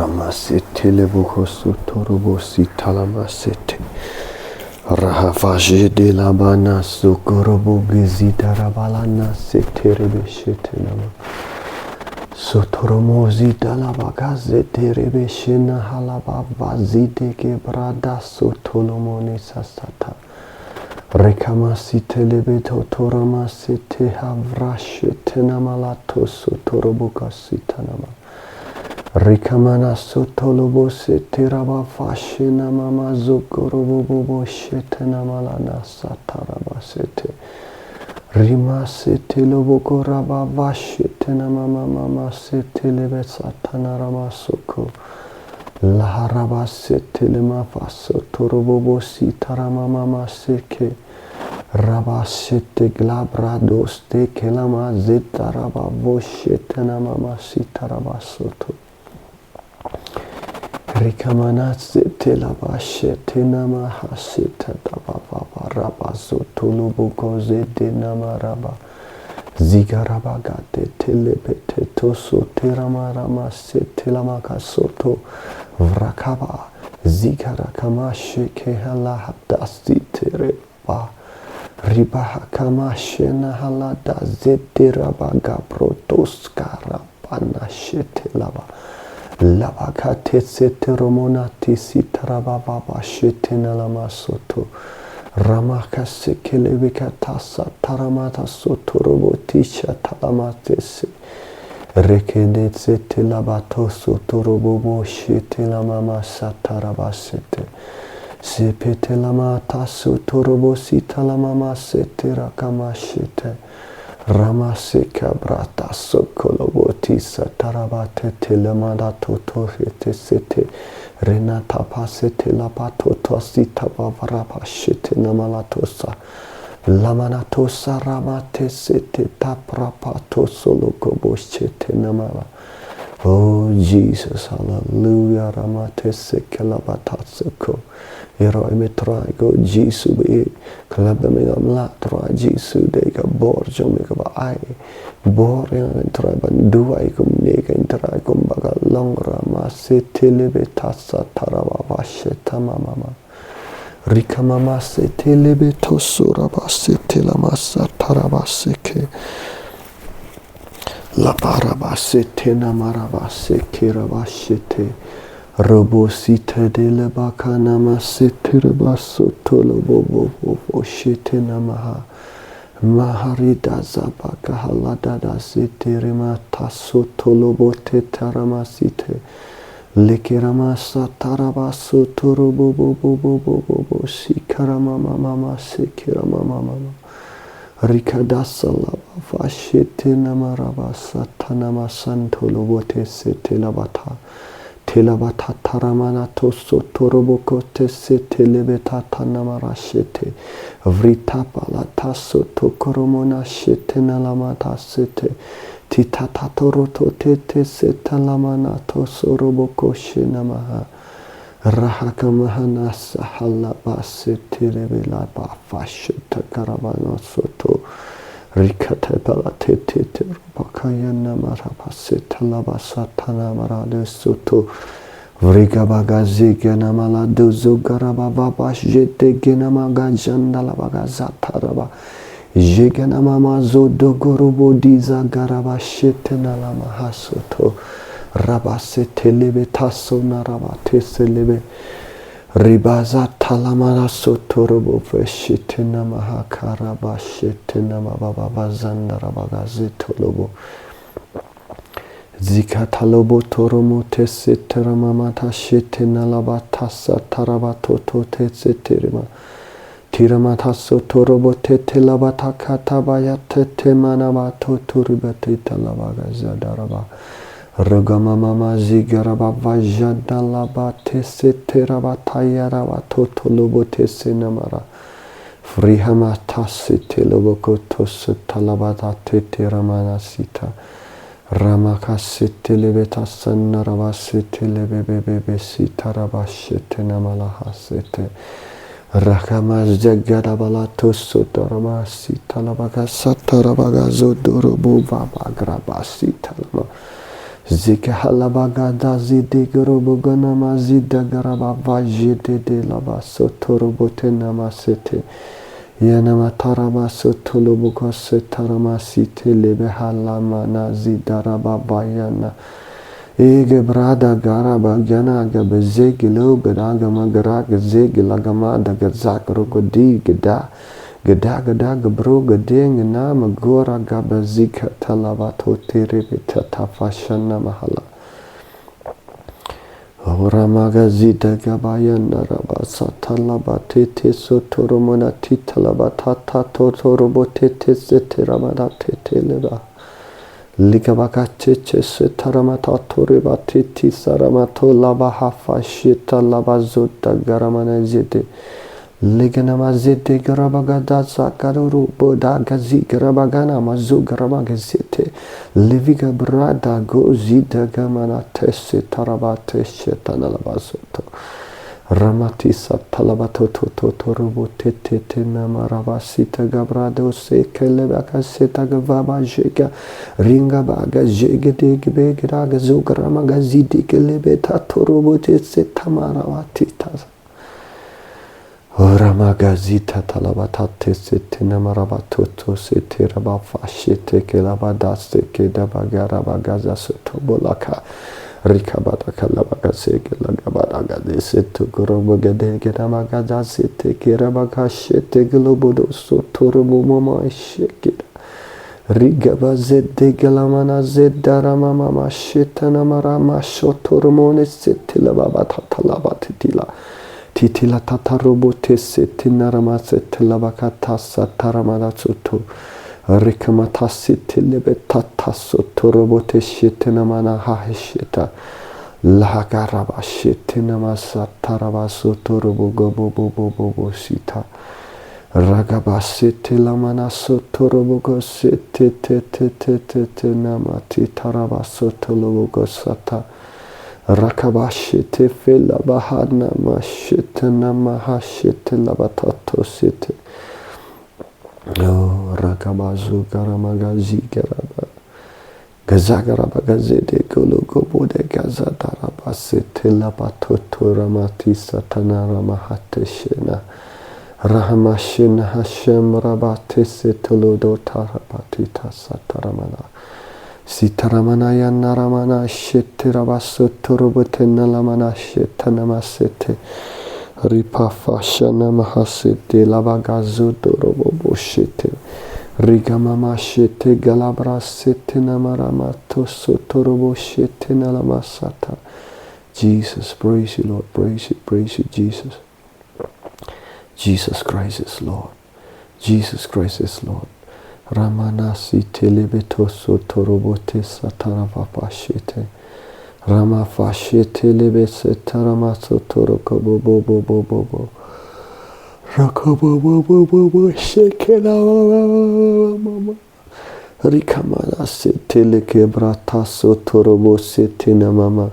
Ramasete lebukosu torobosi talamasete. Rahavaje de labana sukorobo gizita rabalana seterebeshete nama. Sotoromozi dalabagaze terebeshena halaba vazide gebrada sotolomone sasata. Rekamasite lebeto toramasete havrashete namalato sotorobukasita nama. Rikamana sotolobo sete raba fashena mama zokorobo shete namalana sataraba sete. Rima sete loboko raba vashete namama mama sete lebe satana rama soko. Laharaba sete lema faso torobo sitarama mama seke. Raba sete glabrados de kelama zeta raba voshete namama sitaraba soto. Rikamanatse telabashete namahasita dababa rabazo tulubukoze de namaraba zigarabagate telebete toso teramarama setelamaka soto vrakaba zigarakamashe kehalahadasti tereba ribahakamashena nahalada zeterabaga protoskara panashetelaba Labakate sete romonati sitarababa shetena lamasoto. Ramaka sekelebeka tasa taramata soto robotisha talamatese. Rekede sete labato soto robobo shete lamama satarabasete. Sepete lamata soto robosita lamama sete rakamashete. Ramaseka brata sokoloboti satarabate telemada toto sete renata pasete labato tosita bavarapa shete namalatosa lamanatosa ramate sete taprapato solokobo shete namala. Oh Jesus, hallelujah, ramate sekelabatasoko. Ero emetraigo Jesu be klabamegam latra Jesu dega borjo megaba ai borja entraban duai kum nega entrai kum baga longra ma setelebe tassa tarava vashe tamama rikamama setelebe tosura basetela massa taravaseke la parabasete namarabaseke ravashete Robosita de la bacana masete rebaso tolobo shete namaha Maharida zabaka halada sete remata sotolobo tetaramasite Lekeramasa tarabaso torobo sikarama mama sekirama mama Rikadasa lava fashete namarabasa tanama santolobo sete labata Telabata taramana toso toroboko tese telebeta tanamarashete vritapa la taso tokoromona shete nalamata sete titata toroto tete seta lamana toso roboko shenamaha rahakamahana sahala basete rebela ba fasheta karavana soto Rikate pala tete bakayana marapaseta labasatana marade soto Vrigabagazi genamala dozo garaba babash jete genamaga jandala bagazataraba Jeganamama zodo gorobo diza garaba shetena lama hasoto Rabasete lebe taso naraba teselebe Ribaza talamara sotorobo feshitena mahakaraba shetena mababa zandarabaga zitolobo Zikatalobo toromo tesetera mamata shetena labatasa tarabato teseterima Tiramata sotorobo tete labata katabaya tete manabato turibate talabaga zadaraba Ragamama zigaraba vajadalaba teseteraba tayaraba totolobo tesenamara Frihama tasite loboko tosu talabata tete ramana sita Ramaka site lebeta sanaraba site lebebebe sitaraba shete namalaha site Rakama zagarabala tosu tarama sita labaga satarabaga zodorobo vaba graba sita lama Zike halabagada zide gorobogana mazida garaba vajide de laba sotorobote namasete. Yanama taraba sotolobuka setarama site lebe halamana zidaraba bayana. Ege brada garaba gana gabe zegilo gadagama garaga zegilagama daga zakrogodi gada. Gada gabro gadeng nama gora gaba zika talavato teribita tafashana mahala. Oramaga zida gabayana rabasa talabate te sotoromona titalabata totorobote te seteramada te leba. Ligabaka cheche setaramata toribati ti saramato labaha fashita labazuta garamana zide. Liganama zete garabagada zakaruru boda gazi garabagana mazu garabagazete liviga brada go zida gamana tese tarabate shetana labasoto ramati satalabato toto rubo tete namarabasita gabrado se kelebaka seta gavaba jega ringa baga jega degbe graga zugrama gazidi kelebeta torubo tese tamarawati tasa Ramagazita talabatate sete namarabatoto sete rabafashete kelabadaste kedabagarabagaza sotobolaka rikabata kalabagase gelagabadaga setu gorobogade gedamagaza sete kerabakashete globodo sotorobo mama shekida rigabazede gelamana zedarama mama shetana marama shotormone sete lababata talabatitila Titila tatarobo tese tinaramase telabakata sataramada soto rikamatasi tilebetata soto robote shetenamana hahesheta lahagaraba shetenamasa taraba soto robo gobo bobo sita ragabase telamana soto robo go sete te namati taraba soto robo sata Rakabashite fela bahana mashite namahashite labatato site. Oh, rakabazu garamagazi garaba. Gazagaraba gazede gologobode gazadaraba site labatoto ramati satana ramahate shena. Rahamashina Hashem rabate setolodo tarapatita sataramana. Sitaramanaya naramana shete rabasoto robotena lamana sheta namasete ripafashana mahasete labagazudo robobo shete rigamama shete galabra sete namaramato soto robo shete nalamasata. Jesus, praise you, Lord, praise you, Jesus. Jesus Christ is Lord. Jesus Christ is Lord. Ramanasi telebeto sotorobote satarapapashete. Ramafashete lebese taramaso torokobobobobobobo. Rakobobobobobo shekela mama. Rikamanase telekebrata sotorobose tenamama.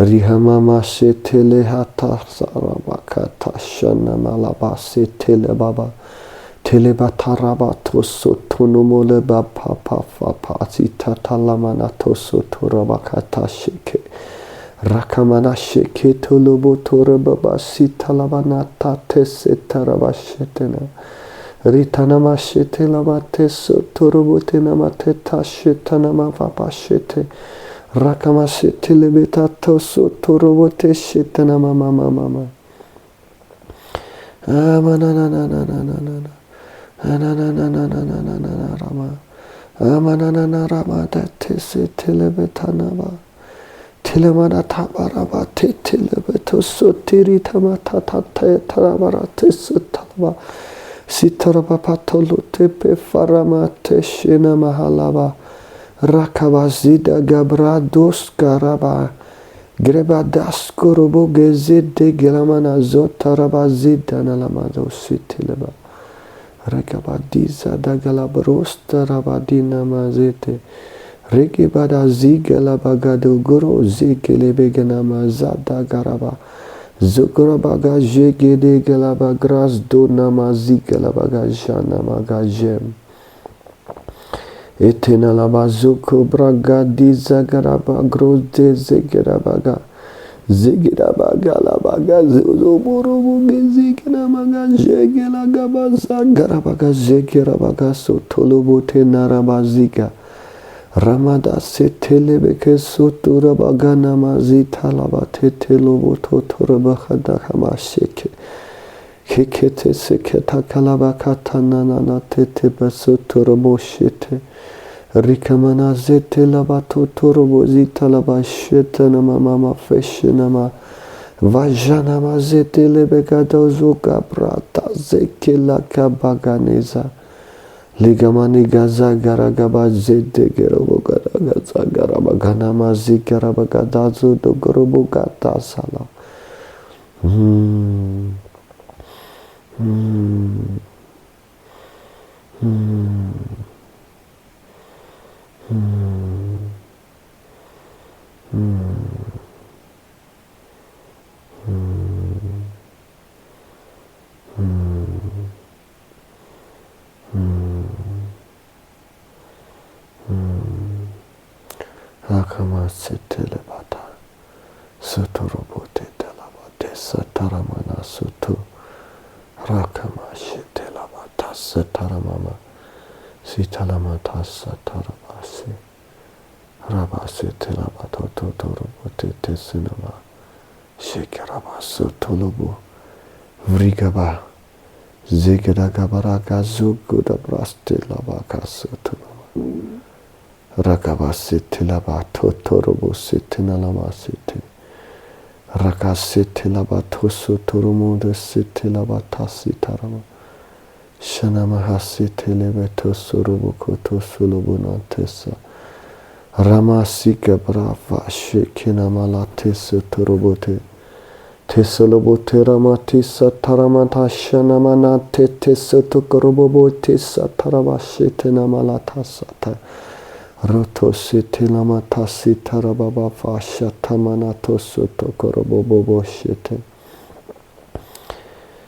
Rihamama shetele hata sarabakata shana malabase telebaba. Telebatarabato sotonomole bapa sita talamanato sotorabakata sheke. Rakamana sheke tolobo torababa sita labanata tese tarabashetena. Ritanama shete labate sotorobote namate tashetanama vapashete. Rakama shete lebetato sotorobote shetanama mama. Amanana. Rama. Amanana rama that se telebetanaba. Telemana tabaraba te telebeto sotiri tamata tarabara te sutalaba. Sitaraba patolo tepe farama te shena mahalaba. Rakabazida gabrados garaba. Grebadas korobo gezide gelamana zotaraba zida nalamado sitileba. Rekabadiza da galabrosta rabadina mazete. Rekibada zigala bagado goro zigelebegana mazada garaba. Zugrabaga jegede galaba gras do namazigala bagajana magajem. Etena laba zuko braga dizagaraba grozde zegerabaga. Zegerabaga labaga zuzuborobuge zigeramaga jegelagaba zagarabaga zegerabaga sotolobote narabaziga. Ramada setelebeke soturabaga namazita labate teloboto torabakada hamasheke. Kekete seketa kalabakata nanana tete basotoroboshete. Rikamana zete labato torobo zita labashete nama mama feshe nama. Vajana mazete lebegado zuka brata zeke lakabaganeza. Ligamani gaza garagaba zete gerobo garagaza garabagana mazi garabagadazo do gorobo gata sala. Rakama setele bata sotorobote telabate sataramana soto rakama shetela bata sataramama sitalamata satarabase rabase telabato totorobote tesinama shekarabaso tolobo vrigaba zegedagabaraga zugudabraste labaka sotonama Rakabasete labato torobosete nalamasete. Rakasete labatoso toromoda sete labatasi tarama. Shanamahasete lebeto sorobokoto solobonantesa. Ramasika brava shekina malatesa torobote. Tesolobote ramatisa taramata shanamanate tesotokorobobote satarabashete namalatasata. Roto sete lamata sitara baba fasha tamanato soto korobobo shete.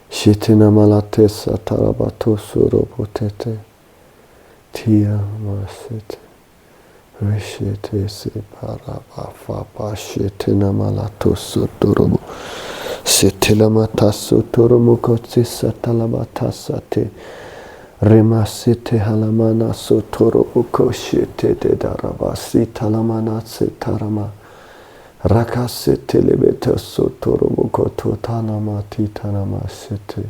Shete namalate satarabato surobotete. Tia masete. Reshete se paraba fapa shete namalato sotorobo. Sete lamata sotoromukotsi satalabata sate. Remasite halamana sotoro ukoshete de darabasi talamana setarama rakasete lebete sotoro ukoto tanamati tanamasete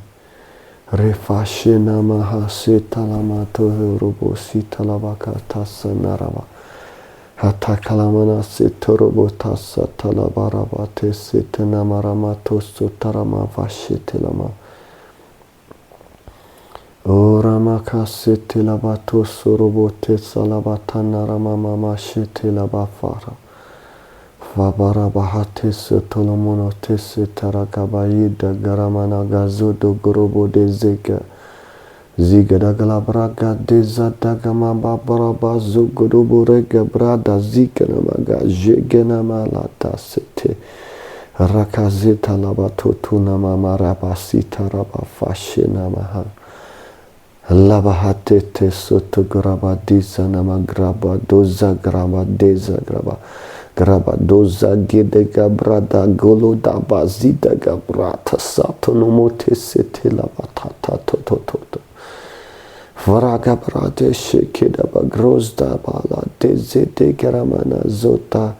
refashe namaha setalamato robosi talabaka tasa naraba hatakalamana setorobo tasa talabaraba te setenamaramato sotarama vashete lama Ora makasete labato sorobote salabatana ramama shete labafara. Fabara bahate sotolomono tese tarakabaida garamana gazodo gorobo de zega. Ziga dagalabraga deza dagama babara bazo gorobo rega brada zika namaga jegena malata sete. Rakazeta labato tunama marabasita rabafashe namaha. Labahate te soto graba disa nama graba doza graba deza graba doza gede gabrada golo da bazida gabrata sato nomote sete labatata to Varaga brade shekeda bagrozda bala deze de gramana zota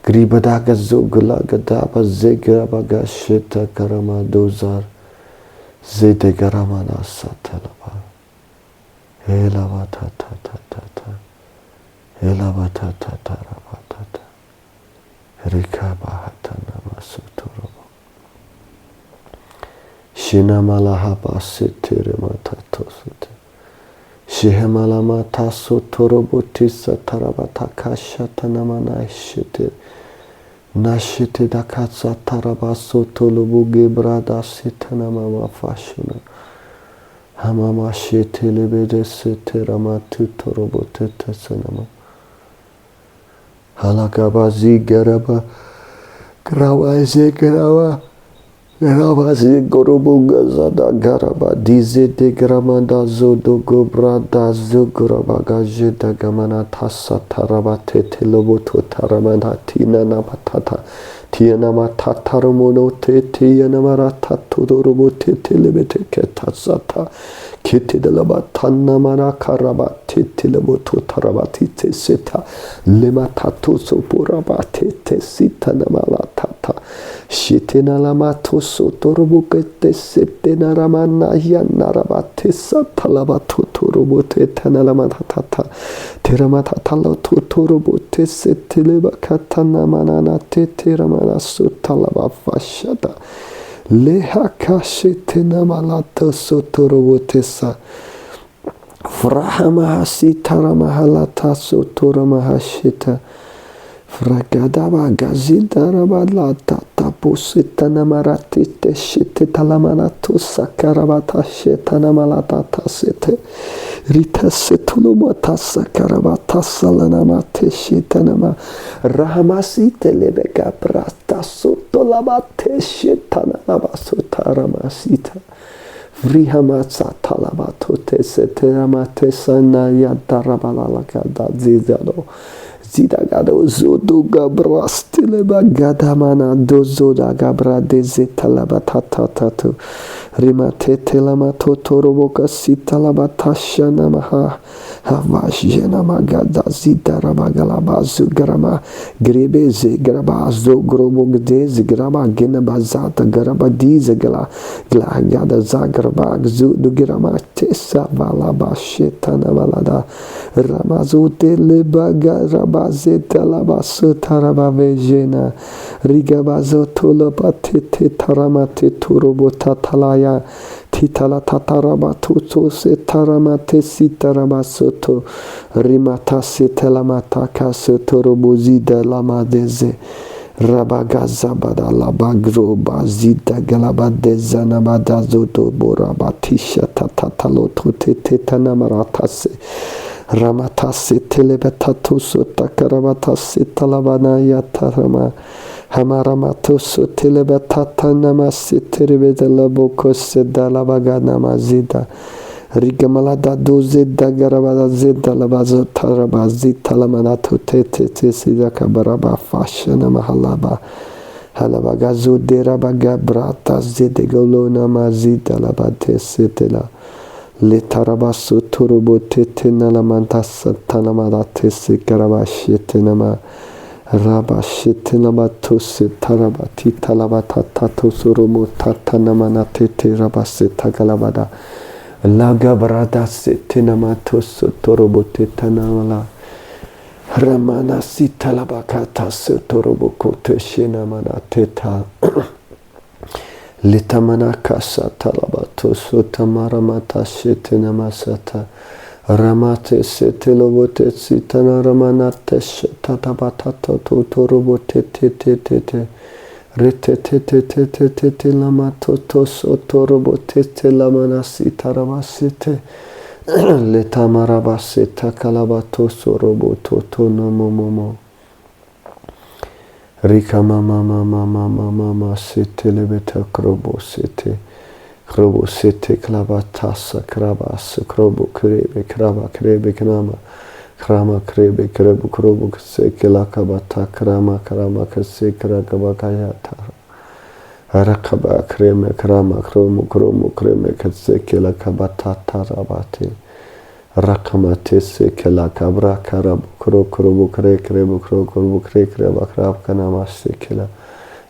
gribadaga zogla gadaba zegraba gasheta karama dozar zede garamana satalaba Elavatata Elavatata rabatata Rikabahatana masutorobo Shinamalahaba sitirimatato Shihemalama sotorobotis tarabata kashatanamana shite Nashite dakatsa tarabaso tolubuge brada sitanama fashuna Hamama shete lebede sete ramatu torobote tesanama Halakabazi garaba Grawa ze grawa Rabazi Gorobuga Zada Garaba Dize de Gramanda Zodo Gobrada Zugurabaga Jeda Gamana Tasa Tarabate Teloboto Taramana Tina Nabatata Tiana Matataromono Tiana Marata Todorobote Telebete Ketasata Kitty de Labatana Marakarabate Teleboto Tarabati Seta Lematato Sopurabate Tesita Namalatata Shitina Lamato Sotorobukete Septina Ramana Yanarabate Satalabato Torobote Tanalamatata Teramatala Totorobote Setileba Katana Manana Teramana Sutalaba Fashada Lehaka Shitina Malato Sotorobotesa Frahamahasi Taramahalata Sotoramahashita Fragadaba Gazidara Lata Tapusita Namarati Shite Talamanato Sakarabata Shetana Malatata Sete Rita Setulumata Sakarabata Salanamate Shitanama Rahamasi Telebeka Prata Sotolabate Shitana Labasutaramasita Vrihamatsa Talabato Teseteramate Sanaya Darabalaka Zizado Zidagado Zoduga Brastileba Gadamana Dozoda Gabra Dezetalabatatu Rimate Telamato Toroboka Sitalabatasha Namaha Havashena Magada Zidarabagalabazu Grama Grebeze Grabazo Grobogdez Graba Genabazata Garabadiza Gala Glagada Zagrabag Zudugrama Tessa Valabashetana Valada Ramazute Lebaga Rabazeta Labasu Tarabavejena Rigabazo Tulapatete Taramate Turobota Talaya Titala Tatarabatuto Setaramate Sitarabasoto Rimata Setelamataka Sotorobozida Lamadeze Rabagazabada Labagro Bazida Galabadeza Nabadazoto Borabatisha Tatataloto Tetanamaratase Ramatase Telebetato Takarabatase Talabana Yatarama Hamaramato Telebetata Namase Terebeta Laboko Sedalabaga Namazida Rigamalada Doze Dagarabada Zeda Labazo Tarabazita Lamanato Tete Sidaka Baraba Fashana Mahalaba Halabagazo Derabaga Brata Zedegolona Mazida Labate Setela Letarabaso Turubote Nalamantasa Tanamadate Sekarabashetenama Rabashetenamatos Tarabati Talabatata Surumo Tatanamanate Rabase Tagalabada Lagabrada Setinamatos Torobote Tanamala Ramana Sitalabakata Sotoroboko Teshinamana Teta Litamana Kasa Talabato Sotamaramata Shetenamasata Ramate Setelobote Sitana Ramanate Shetatabatato Totorobote Tete Retete Lamato Sotorobote Lamana Sitaravasite Letamarabaseta Calabato Soroboto Tonomomo Rika mama sete lebeta krobo sete klabatasa krabas krobo krebe knama krama krebe krobo seke lakabata krama kase kragabakayata rakaba kreme krama kromo kreme kaseke lakabata tarabate Rakamate sekela kabra karab krobo kreba krab kanama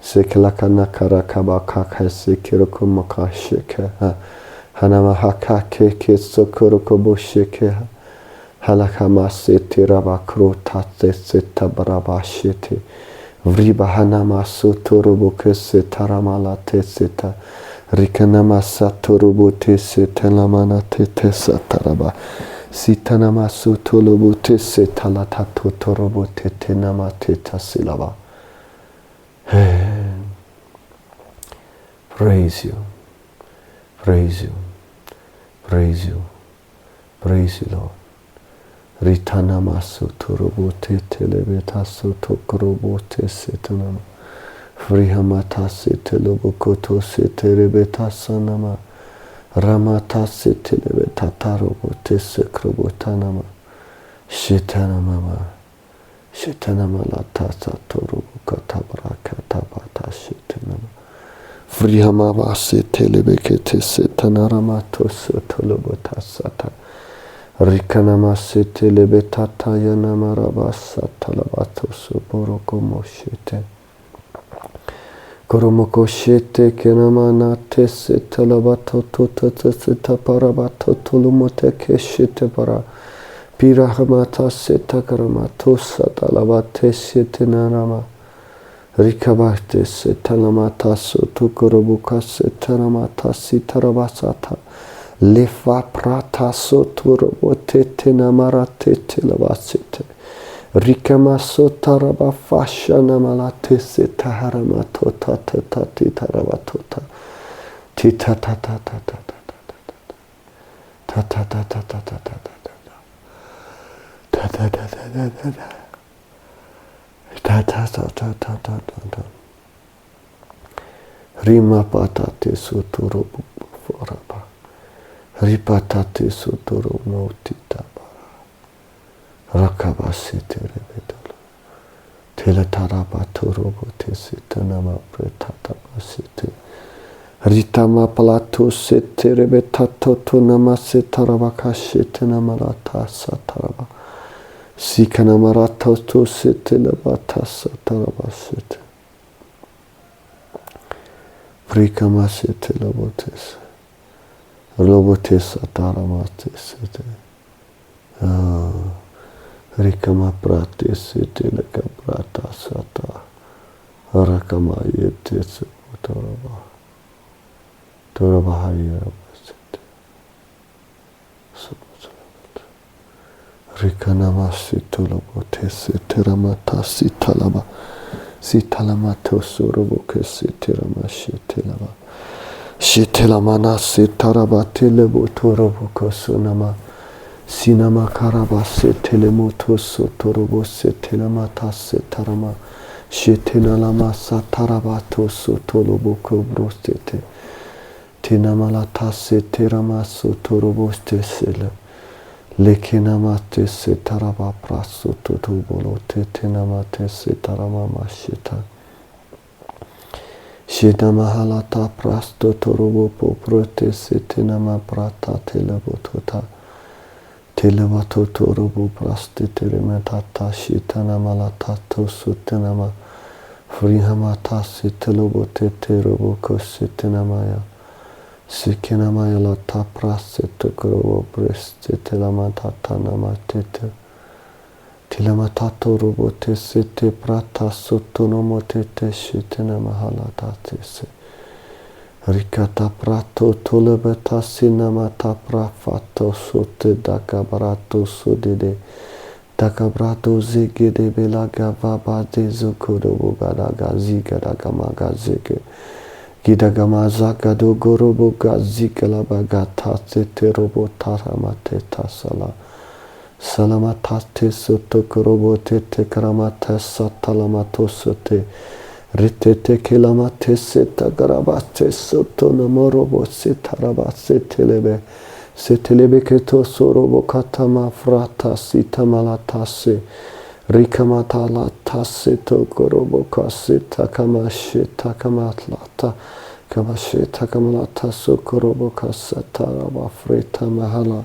sekela kana karakaba kaka sekiroko makasheke hanama hakake ke sokorokobo sheke halakama setiraba krotate setabarabashete vriba hanama sotorobo kese taramala teseta rikanama satorobo tesetelamana tesataraba Sitanama sutolobote setalatato torobote tenamate tasilaba. Praise you, Lord. Ritanama sutorobote telebeta sutokorobote setanama. Frihamata sete lobokoto sete rebeta sanama. Ramata sete lebeta tarobo tese krobotanama. Shetanamama. Shetanama la tasa torobo katabraka tabata shetanama. Frihamava sete lebekete setanaramato sotolobota sata. Rikanama sete lebetata yanamarabasa talabato soboroko moshete. Koromoko shete kenamana tese talabato totata parabato tolumote keshete para. Pirahamata seta karamato satalabate sete narama. Rikabate setalamata sotokorobuka setaramata sitarabasata. Lefa prata sotorobote tenamarate telabasete. Rikama sotaraba fasha namalate setaharamato tatatati tarabatota. Tita tata tata tata tata tata tata. Rima patate sotoro foraba. Ripatate sotoro motita bara. Rakabasite rebetolo. Teletaraba torobote sitanama pretata basite. Ritama palato sete rebetato tonama setarabakashite namarata sataraba. Sikanamarata to sete lebata satarabasite. Prikamasite lobotes. Lobotes ataramates. Rikama prate sete lekaprata sata. Rakama yete sepotoraba. Toraba hayarabasite. Rikanama sitolobotes seteramata sitalaba. Sitalamato soroboke seterama shetelaba. Shetelamana setarabate lebotoroboka sonama. Sinama karaba setelemoto sotorobo setelamata setarama. Shetenalama satarabato sotoloboko brostete. Tinamalata seterama sotorobo stesele. Lekinamate setaraba praso totobolote tenamate setarama mashita. Shedamahalata prasto torobo poprote setenama prata telebotota. Televato torobo praste telemetata shitanamalata tosutenama. Frihamata setelobote teroboko setenamaya. Sikinamaya la tapra setokorobo preste telamatata namatete. Tilamatato robote sete prata sotonomotete shitenamahalata se. Ricata prato tolebeta sinamata prafato sote dakabrato sodede. Dakabrato zigede belaga vaba de zokorobo gadaga zigadaga magazege. Gidagama zagado gorobo gazigalaba gata sete robo taramate tasala. Salamatate sotokorobo tete karamata satalamato sote. Ritete kelamate seta garabate soto namorobo setarabase telebe. Setelebe keto sorobo katama frata sitamalatase. Rikamata la taseto gorobo kasita kamashita kamatlata. Kamashita kamalata sokorobo kasata raba freta mahala.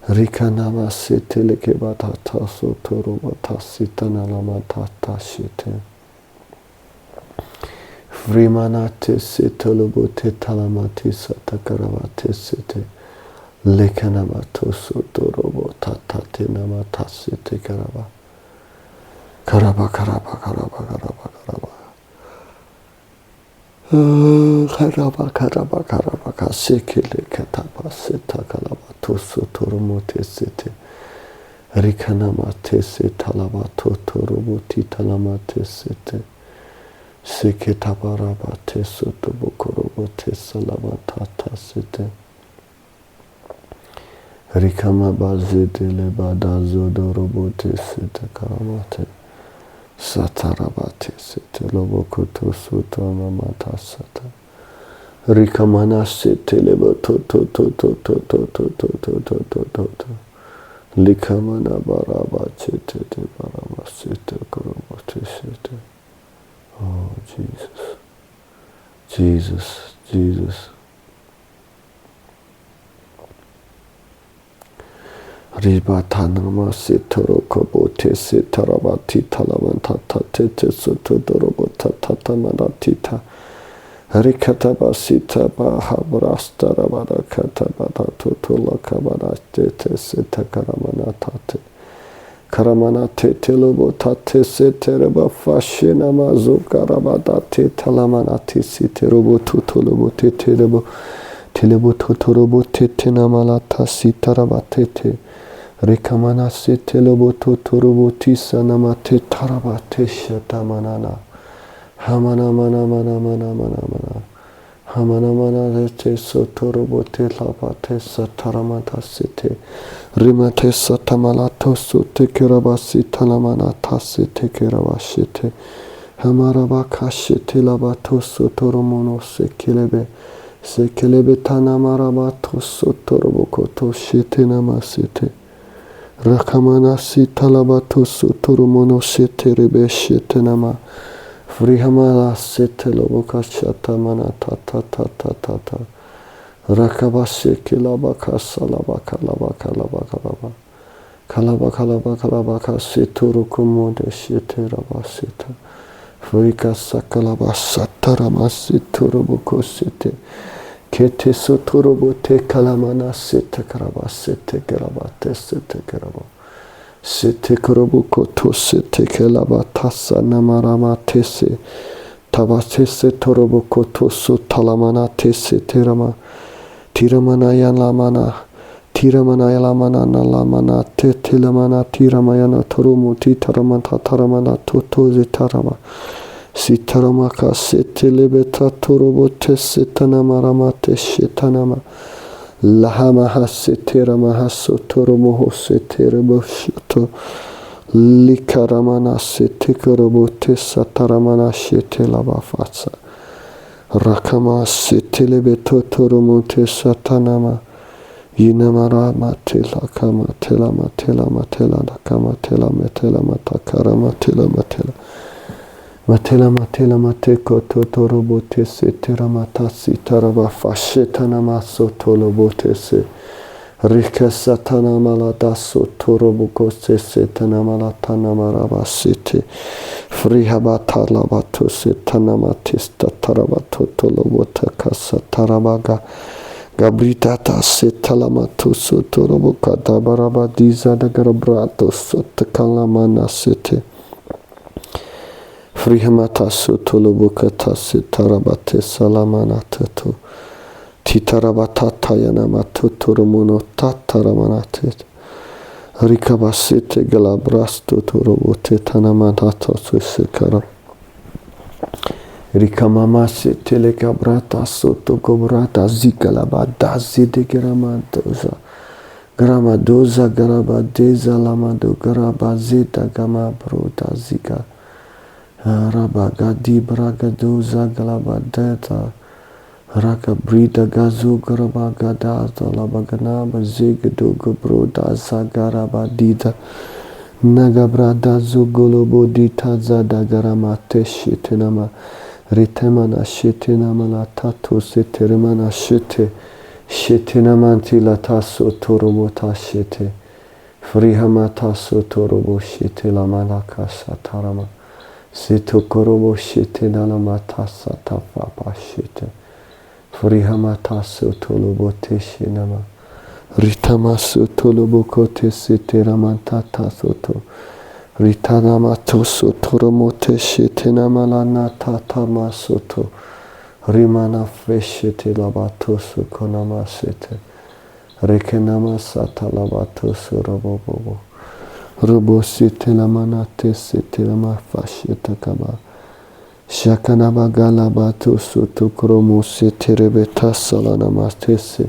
Rikanama seteleke batata sotorobo tasita nalamatata shite. Frimanate setolobote talamati satakaravate sete. Lekanamato sotorobo tatate namatasete karaba. Karaba. Karaba kasekele kataba seta kalaba toso toromote sete. Rikanamate setalaba totorobuti talamate sete. Seketabaraba teso tobokorobote salabatata sete. Rikama bazete le badazo dorobote sete karamate. Satarabate sete lobokoto suto namata sata. Rikamana sete lebo to to to to to to to to to to to to to. Likamana baraba sete te baraba sete korobote sete. Oh Jesus, Jesus, Jesus. Ribatanama sitoro kobote sitarabati talamantata tete sotodorobota tatamanatita. Rikataba sita bahabrasta rabada katabada tutula kabada tete sita karamanatate. Karamanate telobotate setereba fashina mazukarabada te talamanati siterobo tutolobote terebo. Telebo totorobo tete namalata sitarabatete. Rekamana se telebo totorobo tisa namate tarabate shatamanana. Hamana mana mana mana mana mana. Hamana mana te sotorobo te labate sataramata sete. Rimate satamalato sote kerabasi talamanata sete kerabashete. Hamarabaka shete labato sotoromono se kelebe. Sekelebe tanamarabato sotorobokoto shete namasete. Rakamana sitalabato sotoromono shete rebe shete nama. Frihamala sete loboka shatamana tata tata tata. Rakabashe kilabaka salabaka labaka labaka laba. Kalabaka labaka labaka setorokomode shete rabaseta. Frika sakalaba satarama setoroboko sete. Kete sotorobote kalamana sete karaba sete karabate sete karaba. Sete karaboko to sete kelaba tasa namarama tese. Tabasese toroboko to so talamana tese terama. Tiramana yalamana. Tiramana yalamana nalamana te tilamana tiramayana toromu titaramanta taramana totoze tarama. Sitaramaka setelebeta torobote setanamarama shetanama. Lahamaha seteramaha sotoromoho setereboshoto. Likaramana setekorobote sataramana shetelabafasa. Rakama setelebeto toromote satanama. Yinamara matela kama tela matela matela kama tela matela matakara matela matela. Matela matela mateko totorobote se teramatasi taraba fashetana maso tolobote se rika satana maladaso toroboko se setana malatana marabasite frihabata labato se tanamatista tarabato tolobota kasa tarabaga Gabritata setalamato sotoroboka dabaraba diza da garabrato sotakalamana sete. Frihamata sotoloboka tase tarabate salamana tato. Titarabata tayanamato toromono tataramanate. Rikabasete galabrasto torobote tanamanata susekara. Rikamama se telecabrata sotto cobrata zigalabada zide gramadosa gramadosa garabadeza lamado garabazeta gama broda ziga rabagadi bragadosa galabadeta rakabrida gazu garabagada labaganaba zigadogo broda zagarabadida nagabrada zugolobodita zada garamate shitenama Ritemana shetenama la tato seteremana shete shetenamanti la taso toromota shete frihamata so torobo shete la malaka satarama seto korobo shete nalamata satapa shete frihamata so tolobote shenama ritama so tolobokote seteramanta soto Ritanamato sotoromote shetenamalana tatama soto rimana freshete labato sokonama sete rekenama sata labato sorobobo robo sete lamanate sete lama fasheta kaba shakanaba galabato soto kromo sete rebeta salana mastese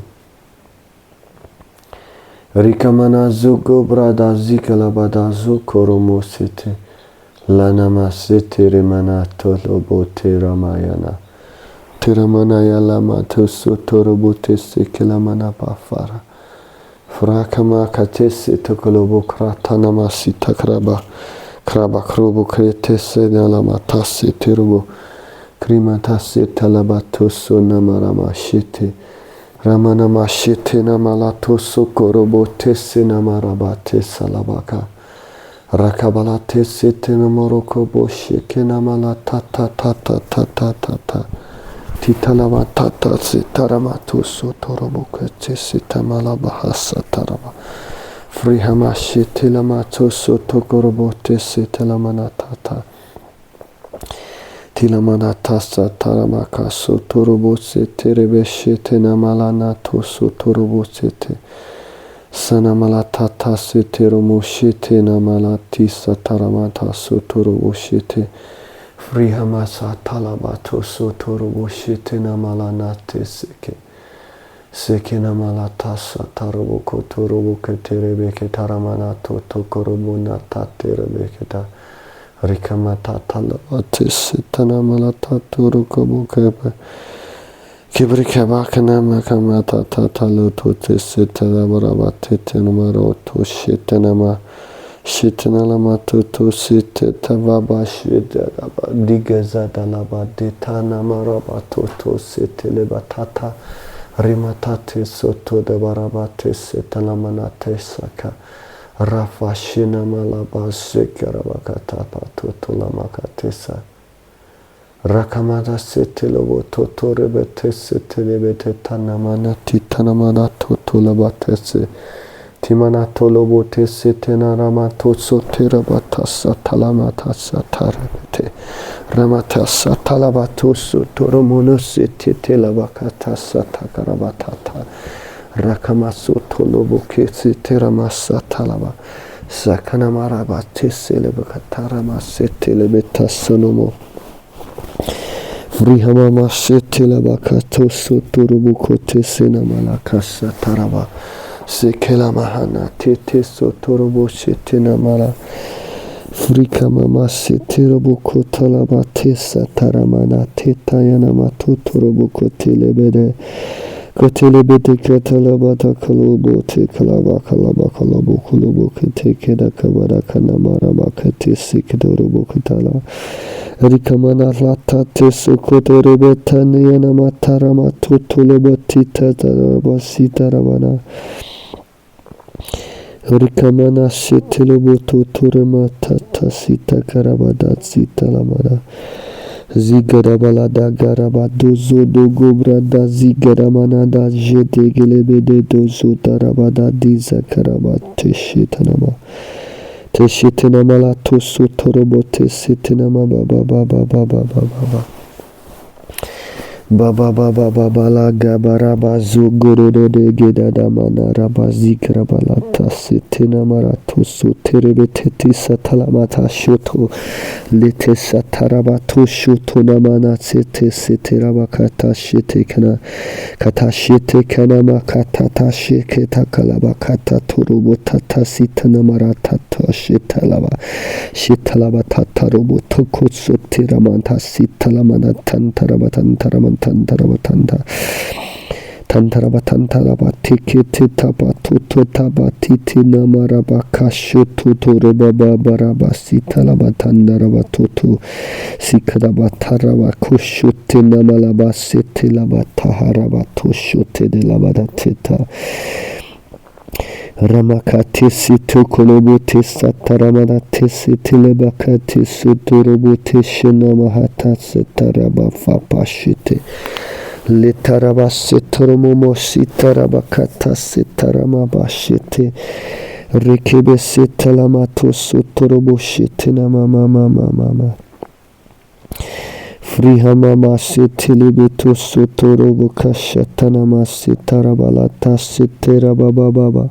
Rikamana zugo brada zikalabada zukoromo sete Lanamasi tirimana tolobo tiramayana. Tiramanaya lama toso torobote sekilamana bafara. Frakama katesi tokolobo kratanamasi takraba. Kraba krobo kretese nalamatasi tirubo. Krimatasi talabatoso namaramashite. Ramanamashite namalatoso korobote namarabate salabaka. Rakabalate sete namoroko boshi kenamala tata tata tata tata. Titalama tata sitaramato sotoroboke sitamala bahasa taraba. Frihamashi tilamato sotokorobote sitalamana tata. Tilamana tasa taramaka sotorobose terebeshi tenamalana to sotorobosete. Sanamala tata seteromoshite namalati sataramata sotoroboshite. Frihamasa talabato sotoroboshite namalanate seke. Seke namalata sataroboko toroboke terebeke taramanato tokorobona taterebeketa. Rikamata talabate setanamalata torokobokebe. Kibrikabakana makamata tatalo tote setalabarabate tenumaro to shitanama shitanalama to site tavaba shitanaba digazadalaba detanama to setelebatata rimatate soto de barabate setalamanate saka rafashina malaba sekarabakata patotolamakatesa. Rakamada setelobo totorebete setelebete tanamana titanamana totolabatese timana tolobote setenarama tosoterabata satalamata satarabete ramata satalabato sotoromono setelabakata satakarabatata rakamaso toloboke seteramasa talaba sakanamarabate selebakatarama setelebeta sonomo. Vrihamama setela bakato sotorobukote senamalakasa taraba sekela mahana tete sotorobo setenamala Vrikamama seterobukota labate sataramana tetayana matotorobukote lebede kotelebede katalabata kalobote kalaba kalobote keda kabara kanamara bakate sikdorobukotala Rikamana lata teso kotorebetani yana matarama tutulobotita tarabasita rabana. Rikamana seteloboto turema tata sita karabada sita lamana. Zigarabalada garabado zodo gobrada zigaramana da jete gelebede dozo tarabada diza karabate shitanama. Teshitina malato sutorobote sitina baba la gabaraba zuguru de gedada mana rabazikrabalata sitina marato suterebeteti satalamata shoto lete satarabato shoto namana sete sitirabakata shitekana kata shitekana makata shiketa kalabakata turubotata sitana marata shitalaba tatarubo tokotso tiramanta sitalamana Tantarabatantaba tikiti taba tuto taba titi namaraba kasho tuto rebaba baraba sitalaba tandaraba tutu sikadaba taraba kushuti namalaba sitilaba taharaba tushuti de labada tita Ramakatisi tukolobuti sataramana tisi tilebakati suturubuti shinamahata sitaraba fapashiti litaraba siturumomo sitarabakata sitaramabashiti rikibe sitalamatu suturubushiti namamamamama Frihamama sitilibitu sutorobu kashatanama sitarabalata sitarabababa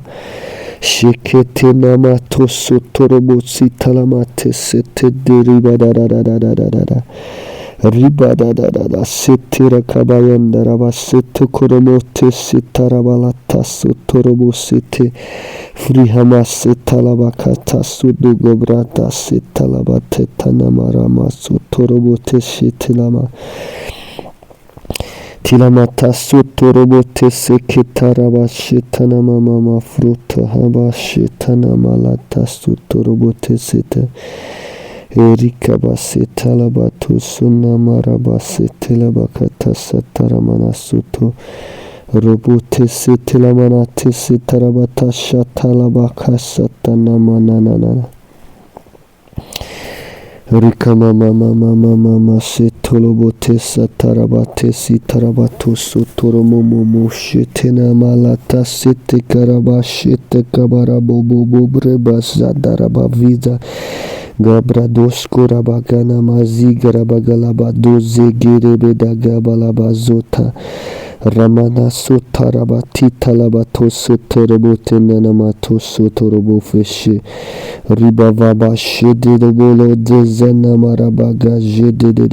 Shiketinama to sutorobu sitalamate sitidiriba da Ribadadada sitira kabayanda raba situ koromote sitarabalata sutorobo siti frihama sitalabakata sudugobrata sitalabate tanamarama sutorobote sitilama tilamata sutorobote sekitaraba shitanama mama fruta haba shitanamalata sutorobote site Erika basita labatu sunna marabasite labakata sataramana suto robute sitilamanati sitarabata shatalabaka satanamanana Rika mama sitolobote satarabate sitarabatu sutoromomo shitina malata sitikarabashite kabarabobo zadarabavida Gabrados Korabagana Mazigarabagala Doze Gerebeda Gabalabazota Ramana Sotarabati Talabato Sotorobote Nanamato Sotorobo Fishi Ribavaba Shedibolo Dezana Marabaga Jedede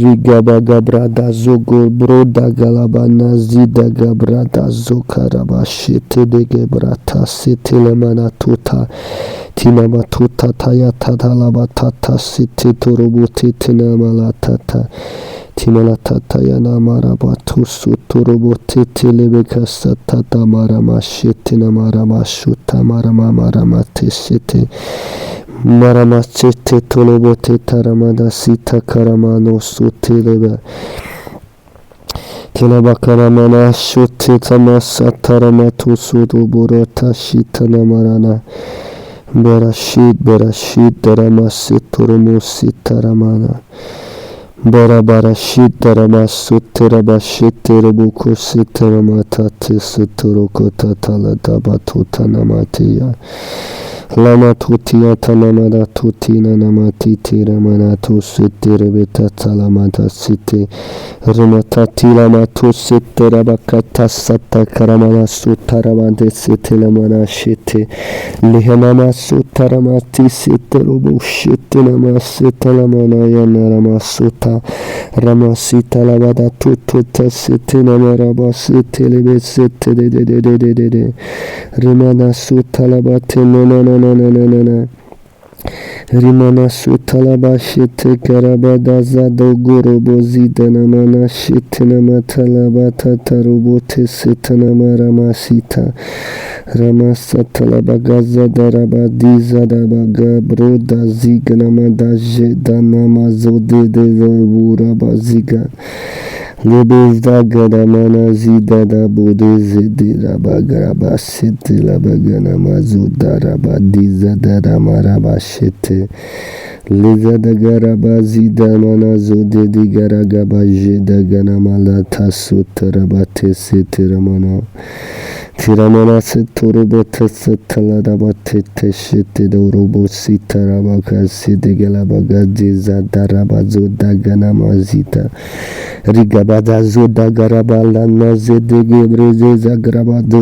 Rigabaga brada zogo broda galabana zida gabrada zokaraba shete dege brata sitilemana tuta tinamatuta tayata talabatata siti turubuti tinamalatata timalatata yana marabatu suturubuti tilebeka satata marama shetina marama shuta marama maramati siti Maramachete tolobote taramada sita karamano sutileba Kilabakaramana shote tamasa taramatu sudu burota shitana marana Berashid daramasi turumusi taramana Barashid daramasu terabashite rebuku sitaramata tisuturukota taladabatu tanamatiya Lama tutia tanamada tutina namatiti ramanato siti rebeta talamada siti rematati lamato siti rabakata sata karamana sutaramade siti lamana shiti lihanama sutaramati siti rubu shiti namasita lamana yanarama suta ramasita lavada tututa siti namaraba siti libe siti de remana sutalabate no Rimana sutalaba shite karabada zado gorobo zidana mana shitina matalaba tatarubote sitana maramasita ramasa talaba gaza daraba diza dabaga broda zigana madaje dana mazode de buraba ziga Lebezda gadamana zida da bude zidi rabagaraba siti labagana mazuda rabadiza da ramaraba shite Liza da garaba zida mana zode di garagaba jeda gana malata sutarabate siti ramana Tiramana siturubote sitalarabate teshite dorubo sitarabaka sidi galabaga diza daraba zuda gana mazita Rigabada zuda garabala nazede gebreze zagrabado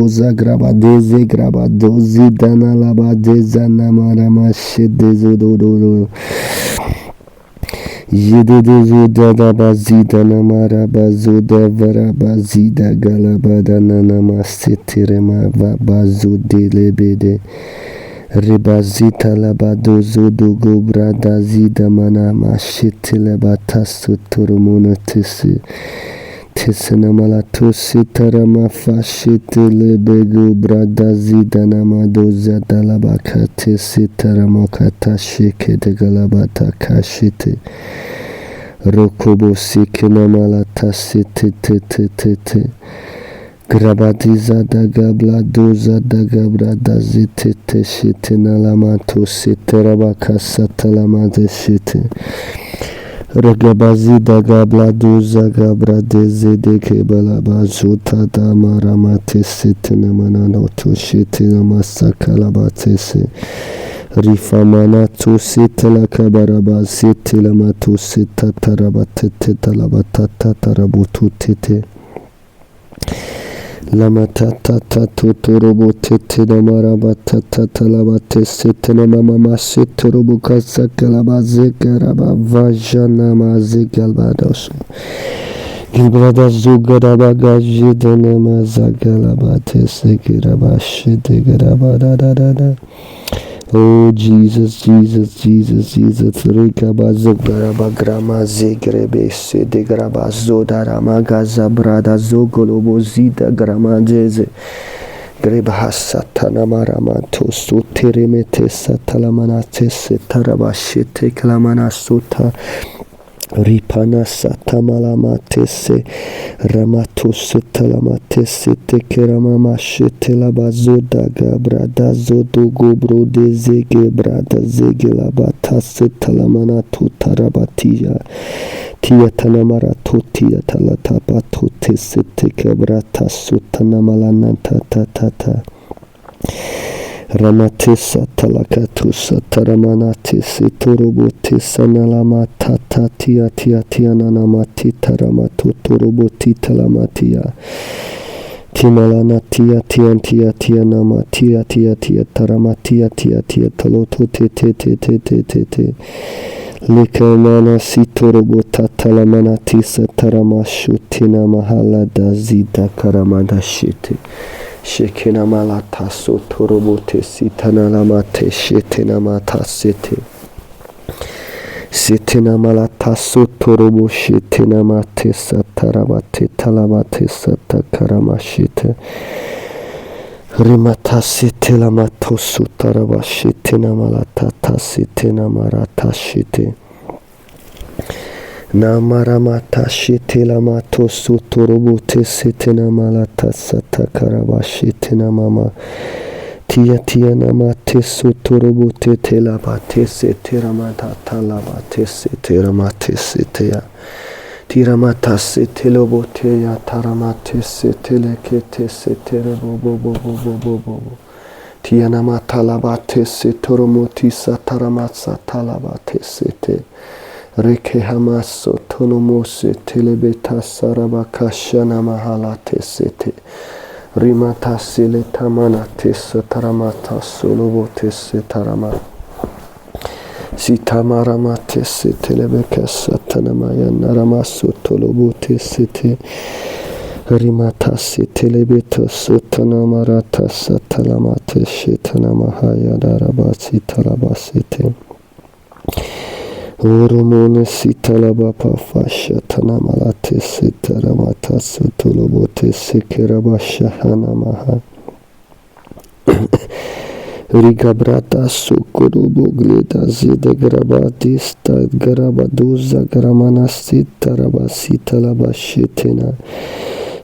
grabado zidana labade zanamara mashede zodoro Yedede zuda dabazida namara bazuda varabazida galabada nanamasitirema vabazude lebede Ribazita labado zudu gobrada zida mana mashitile batasu turumuna tisina malatusi tarama fashitile begu brada zida namado zadalabaka tisi taramakata shike de galabata kashite Rokobo sikina malatasi tete Grabadiza da gabla doza da gabra da zite te shite na lamato site rabaka satalama de shite Ragabazi da gabla doza gabra de zede kebala bazuta da maramate site na manano to shite na masakala batese Rifamana tu site la kabaraba site la matu sita tarabatete talabatata tarabutu tete Lamatata totorobo tete namarabata tatalabate sete namama setorobo kasakalabaze karaba vajana maze galbados. Gibrada zugaraba gajide namaza galabate sekiraba shite garaba da. Oh Jesus, Jesus, Jesus, Jesus, Rikaba Zogaraba Grama Zegrebe Sede Graba Zodara Magaza Brada Zogolobo Zida Grama Jeze Greba Satana Maramato Soteremete Satalamanate Setarabashete Klamana Sota Ripana Satamalamate Ramato Setalamate Sete Keramama Shetela Bazoda Gabrada Zodo Gobro de Zege Brada Zege Labata Setalamana Tutarabatia Tia Tanamara Totia Talataba Tote Sete Kebrata Sutanamalana Tata Ramatesa talakatusa taramanatese torobotesa nalamatata tia nanamati taramato toroboti talamatia timalana tia namatia tia taramatia tia taloto te lekanana sitorobota talamanatisa taramashutina mahala dazida karamada shite Shekena malata sotorobote sitanalamate shetenamata sete. Sitenamala sotorobo shetenamate satarabate talabate satakaramashite. Rimata sitelamato sutaraba shetenamalata sitenamarata shite. Namaramata shitelamato sotorobote setenamalata satakaraba shetenamama tia namate sotorobote telabate seteramata talabate seteramate setea tiramata setelobote ya taramate setelekete seterebobobobobobobo tianamata labate setoromoti sataramatsa talabate sete Reke hamaso tonomose telebeta sarabakashana mahalate sete rimata sile tamanate sataramata solobote setarama sitamaramate setelebeka satanamaya naramaso tolobote sete rimata setelebeta satanamarata satalamate shetanamahaya darabasi talabasete Oromone sitalaba pafasha tanamalate sitaramata sutolobote sekerabasha hanamaha Rigabrata sukurubu gleda zide grabadis ta grabaduza gramana sitarabasita labashitena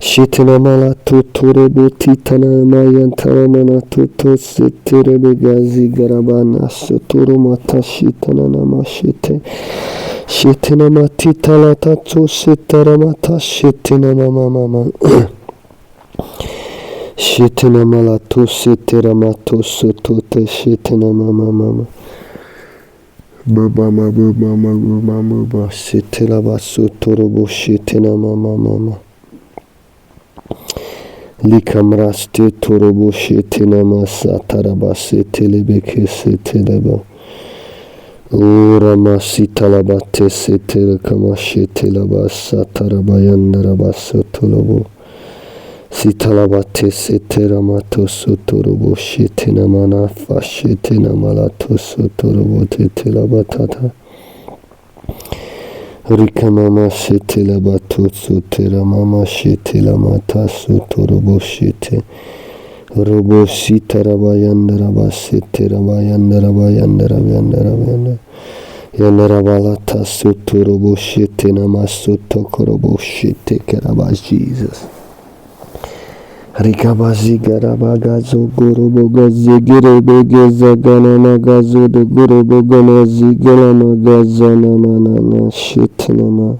Shitena mala tuturebu titana mayan taramana tuto seterebe gazi garabana suturu mata shitana namashite shitena matita la tatsu sitaramata shitena mama shitena mala tu siteramato sutute shitena mama Baba shitela basuturubu shitena mama Likamraste torobo shetinama satarabase telebeke seteleba. Urama sitalabate setelekama shetelaba satarabayandaraba sotolobo. Sitalabate seteramato sotorobo shetinamana fashetinamalato sotorobo tetelabatata. Rikamama shetela batutsu tera mama shetela mata sutorobo shete robo sitaraba yandaraba seteraba yandaraba yandaraba ta sutorobo shete namasutokorobo shete keraba Jesus Rikabazi garabagazo gorobo gazigere begeza gana magazo de gorobo gana zigela magazana manana shitnama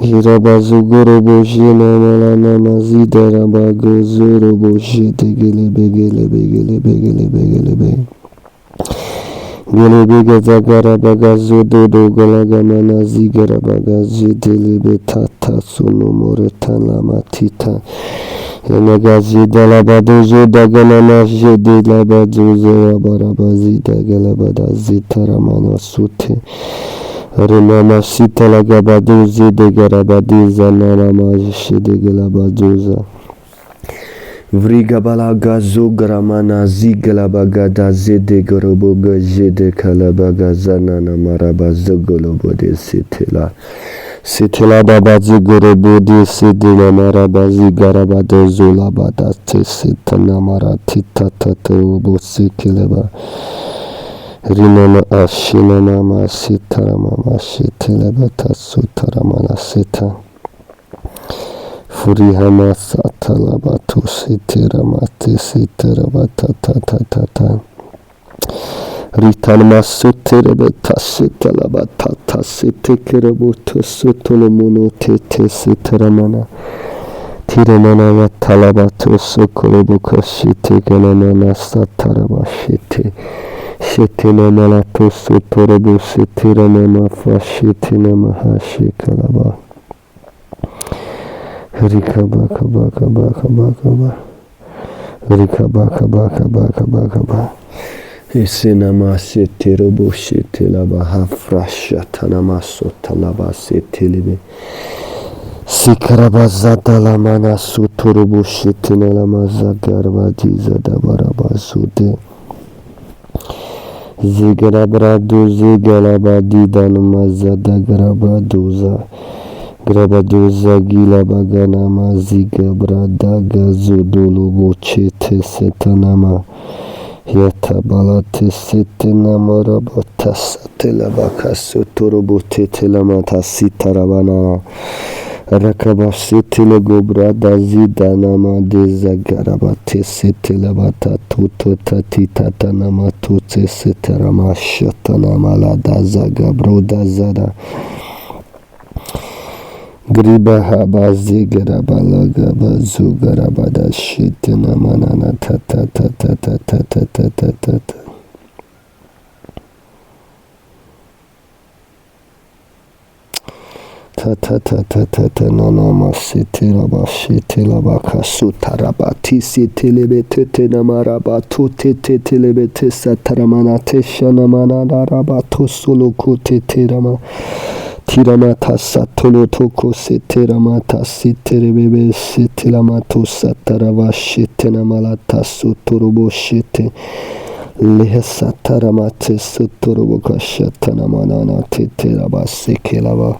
Girabazo gorobo jina malana mazida rabago zorobo shite gele begele begeza garabagazo dodo galagamana zigara bagazi delebe tata suno moretana matita Enagazi dalabaduzo daganana jede labaduzo rabarabazi dagalabadazi taramana sute. Rimama sita lagabaduzi degarabadiza narama jede galabaduza. Vrigabalagazo gramana zigalabagada zede goroboga jede kalabagazana namarabazo golobode sitela. Sitela babazi gorobode sidela marabazi garabado zulabada tesitana maratita tato bosikileba. Rinana ashina mama sitara mama shiteleba tasutara mana sita. Furihama satalabatu sitiramati sitirabatata. Ritanma sutirabata sitalabatata sitikirabutu sutulumono tete sitiramana. Tiramana yatalabatu sukulubuka shitiganamana satarabashiti. Shitinamalato suturabu sitiramama fashitinamaha shikalaba. Rikabakabakabakabakaba. Isinama sitirubu shitilaba hafrasha tanamaso talaba sitilibi. Sikarabazata lamana suturubu shitinalamaza garbadiza dabarabazude. Zigarabradu zigalabadidanmaza dagrabaduza. Grabaduza gila baganama ziga bradaga zudulu bochete setanama yatabalate setanama rabata satelabaka suturubuti telamata sitarabana rakaba setelago brada zidanama dezagarabate setelabata tuto tatitatanama tute setarama shatanama lada zaga broda zada Griba haba zigarabalaga bazugarabada shitina manana tata tata tata tata tata. Tata tata tata nanama sitilaba shitilaba kasutarabati sitilebete tenamarabatu tetelebete sataramana teshanamana darabatu suluku tetirama. Tiramata satolo toko sitiramata sitirebebe sitilamato satarava shitinamalata suturubo shite lehe sataramate suturubo kashatanamanana titiraba sikilaba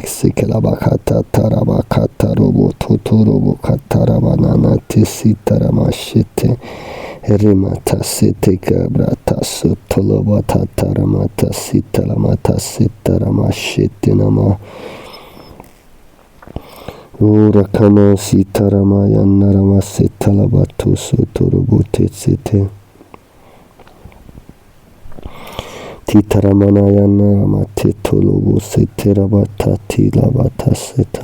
sikilaba kata taraba kata robo tuturubo katarabanana tisitarama shite Rimata sitika brata sutolobata taramata sitalamata sitarama shitinama Urakama sitarama yanarama sitalabatu suturubuti siti Titaramana yanarama titulubu sitirabata tilabata sita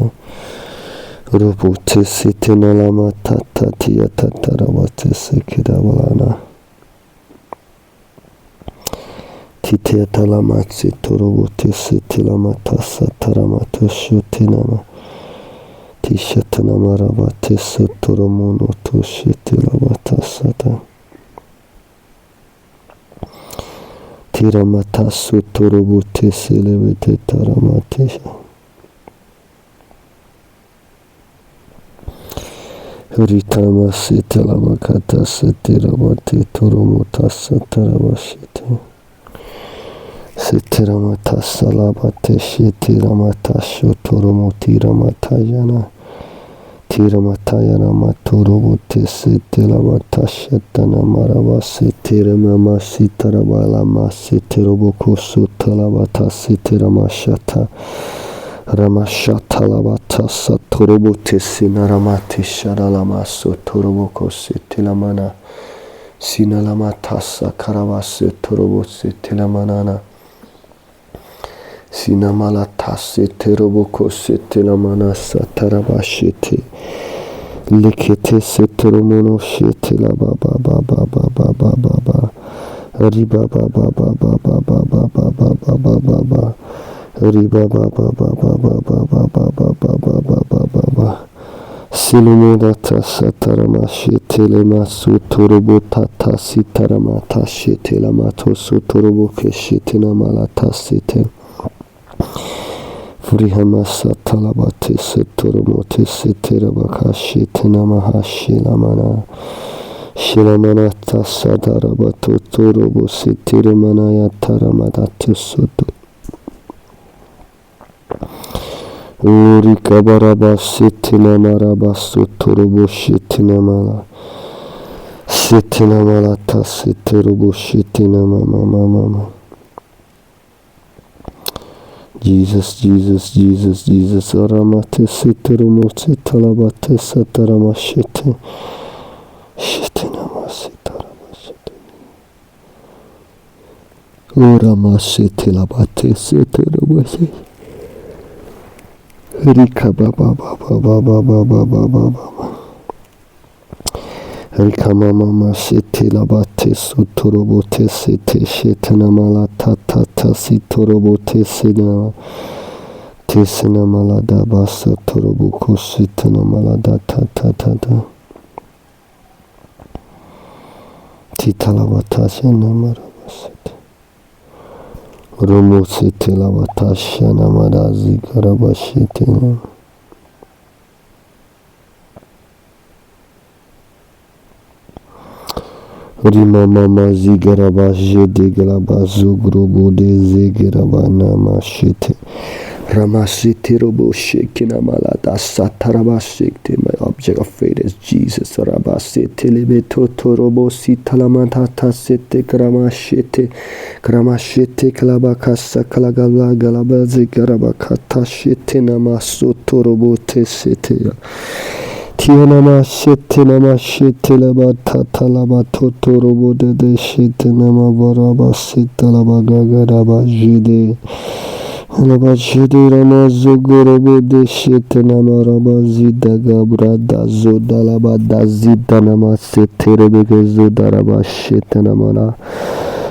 Rubuti sitinalama tatatia tatarabati sikidabalana. Titia talamatsi turubuti sitilamata sataramata shutinama. Tishatanama rabati suturumuno tu shitilabata sata. Tiramata suturubuti silibiti taramatisha. Ritama sitalabakata sitirabati turumuta satarabashite. Sitiramata salabate shitiramata shuturumutiramata Tiramatayana maturubuti sitilabata shetana maraba sitiramama sitarabalama sitirubuku sutalabata sitiramashata. Ramashatalabata saturubuti sinaramati shadalama suturubuko sitilamana sinalamata sakarabasi turubusi tilamanana sinamalata siturubuko sitilamana satarabashiti likete siturumuno shitilababa riba baba baba baba baba baba baba Riba ba ba ba ba ba ba ba ba ba ba ba ba ba ba ba. Silumoda tasatarama shetelema suturubu tata sitarama tashetelama tosuturubu keshetena malata sete. Frihamasa talabate seturumote seterabaka shetena mahashilamana. Shilamana tasadarabato turubu sitirimana yataramadato sutu. Uri kabaraba sitina maraba suturubu shitina mala. Sitina malata siturubu shitina mama mama. Jesus, Jesus, Jesus, Jesus. Aramate siturumu sitalabate satarama shite. Shitina masitarama shite. Urama sitilabate siturubu shite. Rika baba baba baba baba baba baba. Rika mama masiti labate suturobote sete shetana malata tata sitorobote sena tesena malada basa torobuko sitana malada tata tata. Titalabata sena marabasete. Romo sete labata shana marazi karabashete. Rima mama zigaraba jede garaba zugrubu de zigaraba nama shete. Ramashite robo shekina malada sataraba shekte. My object of faith is Jesus. Rabasete lebeto torobo sitalamata sete gramashete. Gramashete kalabakasa kalagala galaba zigarabakata shete namaso torobo tesete. Tianama shete nama shete labata talaba totorobo de shete nama baraba sita labagagaraba jide. Alaba jide rama zogorobo de shete nama raba zida gabrada zoda labada zida nama sete rebeke zoda raba shete nama na.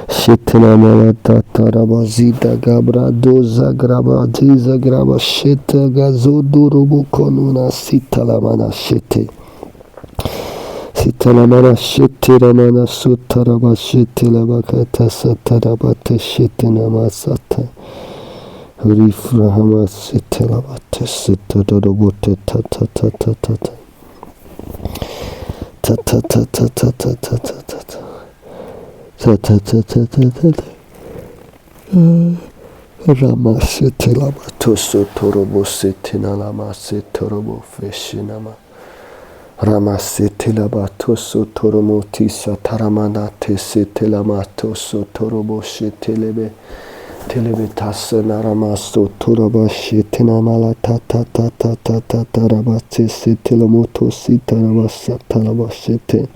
Shete nama la tataraba zida gabrado zagraba diza graba shete gazodorobo konuna sita lamana shete. Sita lamana shete ramana sutaraba shete labakata sataraba te shete nama sata. Rifrahama sete labate sete dorobote ta ta ta ta ta ta. Ta ta ta ta ta ta ta ta ta ta. Ta ta ta ta ta ta ta. Rama sete labato sotorobo sete nalama setorobo feshinama. Rama sete labato sotoromo tisa taramana te sete lamato sotorobo shete lebe. Telebe tasa narama sotoroba shete namala ta ta ta ta ta ta ta rabate sete lamoto sita rabasa talaba shete.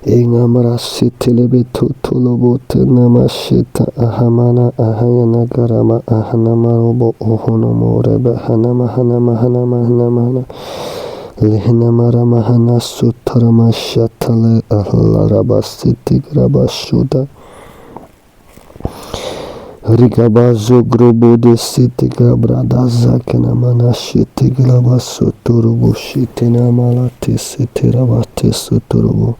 Engamara sitilebe tutulubote namashita ahamana ahayana garama ahanamarobo ohonomorebe hanama hanama hanama hanama lehenamara mahana sutarama shatale ahlaraba sitigraba shuda rigabazo grobo de sitigrabra dazakana mana shitigraba suturubo shitinamala tisitiraba tisuturubo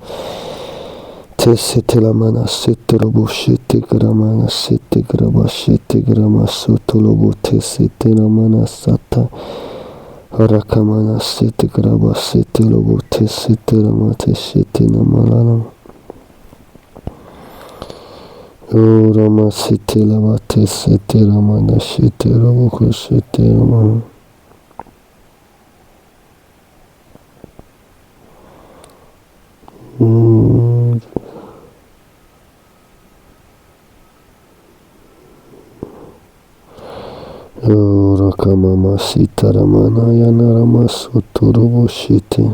Tesete la mana setorobo shete gramana sete graba shete grama sotolobo tesete la mana sata rakamana sete graba sete lobo tesete la mate shete na malana o rama sete la mate sete la mana shete lobo shete la mana Rakamama sitaramana yanarama sotorobo shete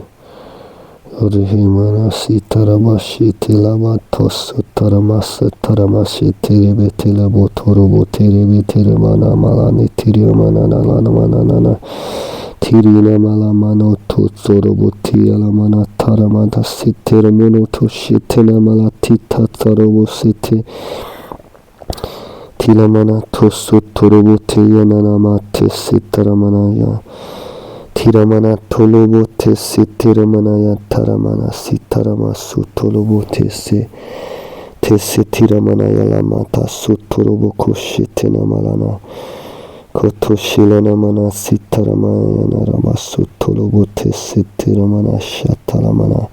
Rihimana sitarama shete lama tosso tarama satarama shete rebe telebo torobo terebe teremana malani tirimana nalana manana tirina malamano totsorobo tialamana taramada siteremono to shete namala tita torobo sete Tilamana tosu torobote yananamate sitaramanaya. Tiramana tolobote sitiramanaya taramana sitarama sutolobote se. Tese tiramanaya lamata sutoroboko shitinamalana. Koto shilana mana sitaramaya narama sutolobote sitiramana shatalamana.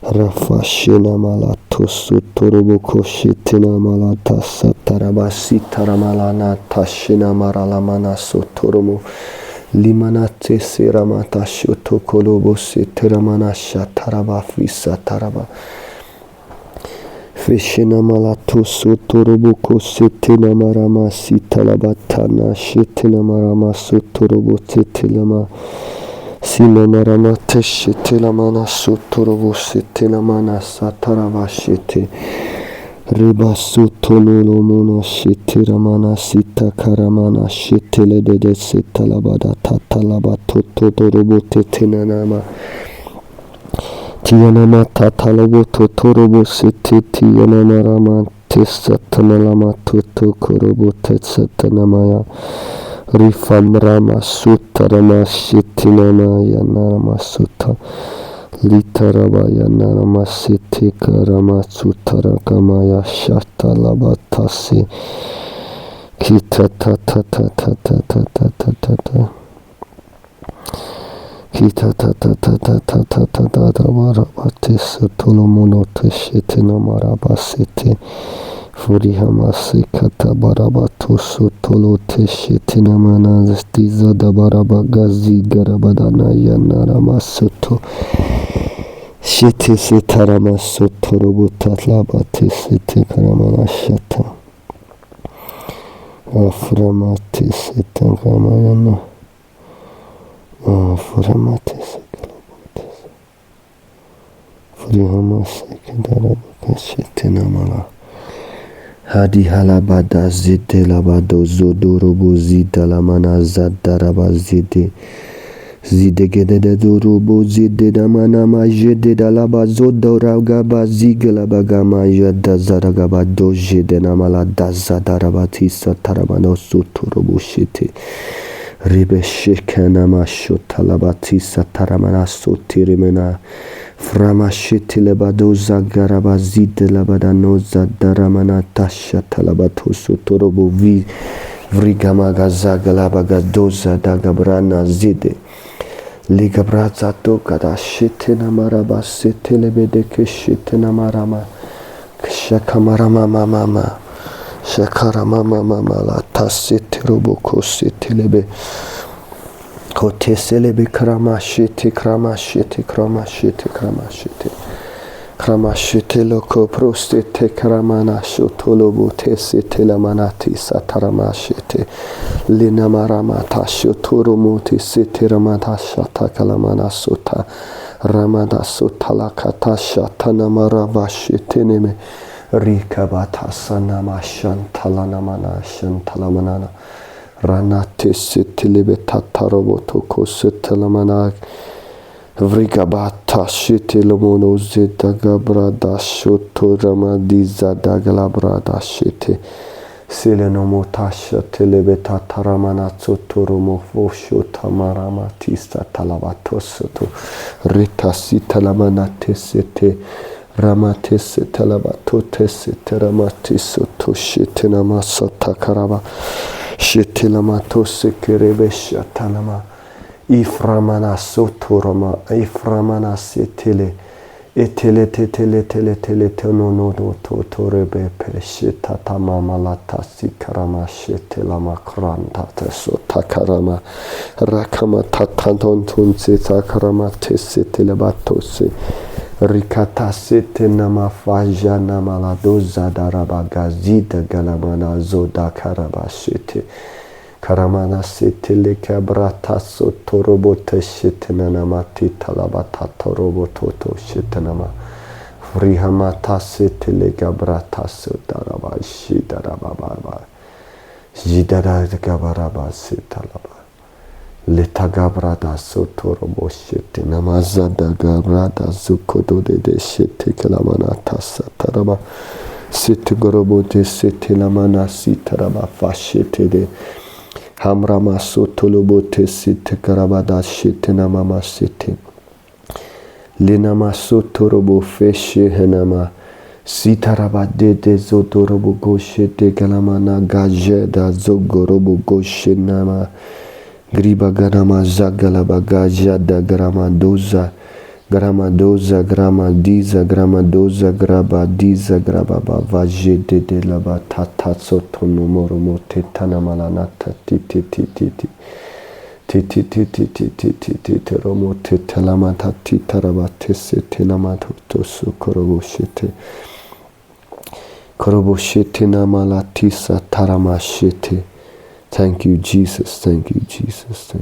Rafa shina malato sutoroboko shitina malata sataraba sitaramalana tashina maralamana sotoromo. Limanate seramata shoto kolobo sitiramana shataraba fisa taraba. Fishina malato sotoroboko sitina marama sitalabatana shitina marama sotorobo titilama. Sina marama teshitilamana sotorobo sitilamana sataraba shiti. Riba sotonolomona shitiramana sita karamana shitile de sitalabada tatalaba totorobo titinanama. Tiyanama tatalobo totorobo siti tiyanama rama tisatanalama totokorobo tetsatanamaya. Rifam rama sutarama shitinama yanarama suta. Litaraba yanarama siti karama sutarakamaya shatalabatasi. Kita ta. Kita ta marabatis tolomono teshitina marabasiti. Furihamasi kata barabatus tolo teshitina manas diza da barabagazi garabadana yanaramasuto. Shiti sitaramasoto robutatlabati siti karamana shata. Aframati sitakamayana. Furamatis kalabotis. Furihamas kedarabakashitinamala. Hadi halabada zide labado zodorobo zida lamana zadaraba zide. Zide gedede zorobo zide damana majede dalaba zodoragaba zigalabagama yada zaragaba dojede namala dazadarabati satarabano sotorobo shite. Ribe shekana masho talabati sataramana sotirimena. Frama shiti lebado zagaraba zide labadano zadaramana tasha talabato sotorobo vrigamaga zagalabaga doza dagabrana zide. Ligabraza dogada shiti namaraba sete lebedeke shiti namarama. Shakamarama mama. Shakarama mama la tasiti roboko siti lebe. Koteselebe kramashiti. Kramashiti loko prostite kramana shotolobo tesite lamanati sataramashiti. Linamaramata shotoromuti siti ramata shatakalamana sota. Ramada sotalakata shatanamarabashitinime. Rikabata sanama shantalanamana shantalamanana. Ranate sitilibe tataroboto kositalamana. Vrigabata shitilomono zeta gabrada shoto ramadiza dagalabrada shiti. Silenomotasha telebe tataramana tsotoromo fosho tamarama tista talabatosoto. Rita sitalamana tesete. Ramatese talabato tesete ramatiso to shitinama sotakaraba. Shitilamato sekerebe shatanama. Iframana sotorama. Iframana setele. Etele no torebe peshita tamama lata sikarama shetelama kranta sotakarama. Rakama tatanton tunse takarama tesete batose. Rikata sete nama faja nama la doza daraba gazida galamana zoda karabashete. Karamana sete le kabrata sotorobote shetena namati talabata toroboto shetenama. Frihamata sete le kabrata sotaraba shidaraba baba. Jidara gabaraba setalaba. Letagabrada sotorobo shete namazada gabrada zukodo de shete kalamanata sataraba Sete gorobote sete lamana sitaraba fashete de. Hamrama sotolobote sete karabada shete namama sete. Lenama sotorobo feshe henama. Sitaraba de zotorobo goshe de galamana gajeda zogorobo goshe nama. Griba garama zagalaba gajada gramadoza. Gramadoza gramadiza gramadoza grabadiza grababa vajede de laba tata sotono moromo tetana malanata titi titi titi titi titi titi titi romo tetelamata titarabate setenamato tosu koroboshete namalatisa taramashete. Thank you, Jesus. Thank you, Jesus. Thank you.